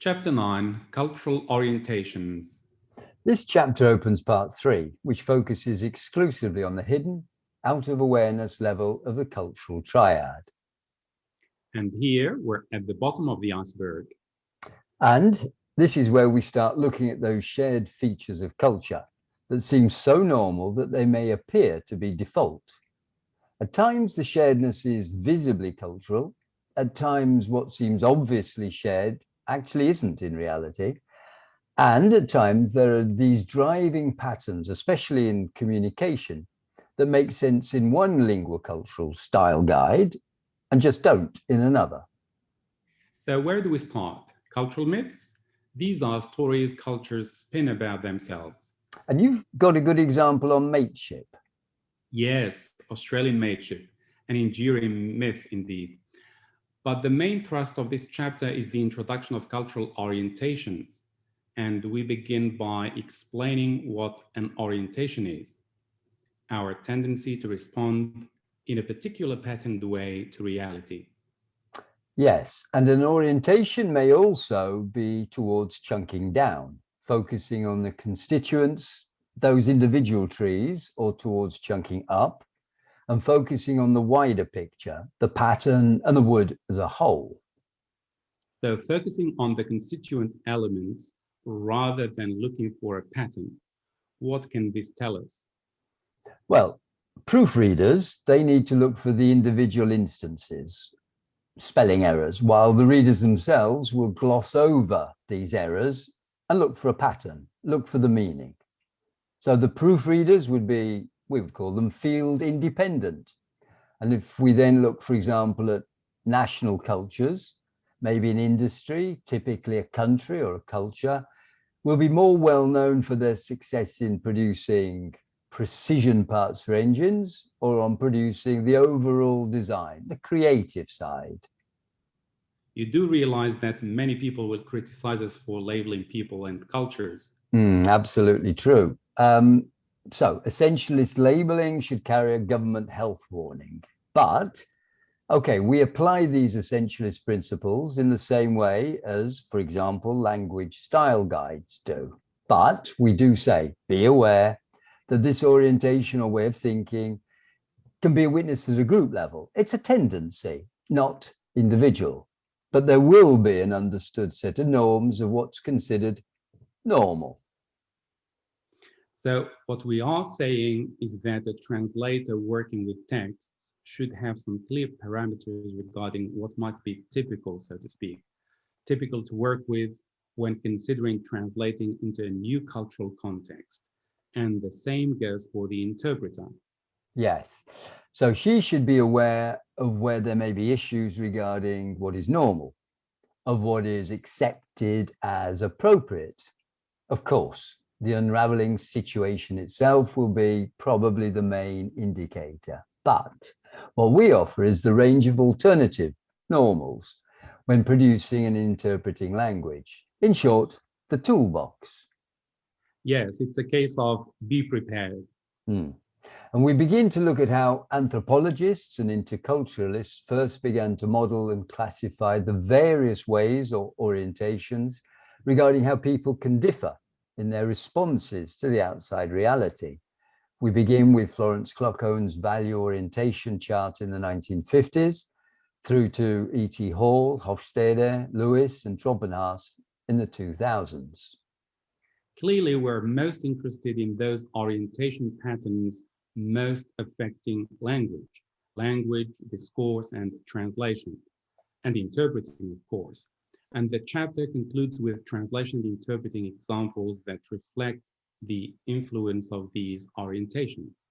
Chapter 9, Cultural Orientations. This chapter opens part 3, which focuses exclusively on the hidden, out-of-awareness level of the cultural triad. And here we're at the bottom of the iceberg. And this is where we start looking at those shared features of culture that seem so normal that they may appear to be default. At times, the sharedness is visibly cultural. At times, what seems obviously shared actually isn't in reality. And at times, there are these driving patterns, especially in communication, that make sense in one linguocultural style guide and just don't in another. So where do we start? Cultural myths? These are stories cultures spin about themselves. And you've got a good example on mateship. Yes, Australian mateship, an enduring myth indeed. But the main thrust of this chapter is the introduction of cultural orientations. And we begin by explaining what an orientation is. Our tendency to respond in a particular patterned way to reality. Yes, and an orientation may also be towards chunking down, focusing on the constituents, those individual trees, or towards chunking up, and focusing on the wider picture, the pattern and the wood as a whole. So focusing on the constituent elements rather than looking for a pattern, what can this tell us? Well, proofreaders, they need to look for the individual instances, spelling errors, while the readers themselves will gloss over these errors and look for a pattern, look for the meaning. So the proofreaders would be, we would call them field independent. And if we then look, for example, at national cultures, maybe an industry, typically a country or a culture, will be more well known for their success in producing precision parts for engines or on producing the overall design, the creative side. You do realize that many people will criticize us for labeling people and cultures. Absolutely true. So essentialist labeling should carry a government health warning. But, okay, we apply these essentialist principles in the same way as, for example, language style guides do. But we do say, be aware that this orientation or way of thinking can be a witness at a group level. It's a tendency, not individual. But there will be an understood set of norms of what's considered normal. So what we are saying is that a translator working with texts should have some clear parameters regarding what might be typical, so to speak, typical to work with when considering translating into a new cultural context. And the same goes for the interpreter. Yes. So she should be aware of where there may be issues regarding what is normal, of what is accepted as appropriate. Of course, the unraveling situation itself will be probably the main indicator. But what we offer is the range of alternative normals when producing and interpreting language. In short, the toolbox. Yes, it's a case of be prepared. And we begin to look at how anthropologists and interculturalists first began to model and classify the various ways or orientations regarding how people can differ in their responses to the outside reality. We begin with Florence Clockone's value orientation chart in the 1950s, through to E.T. Hall, Hofstede, Lewis, and Trompenhaus in the 2000s. Clearly, we're most interested in those orientation patterns most affecting language, discourse, and translation, and interpreting, of course. And the chapter concludes with translation and interpreting examples that reflect the influence of these orientations.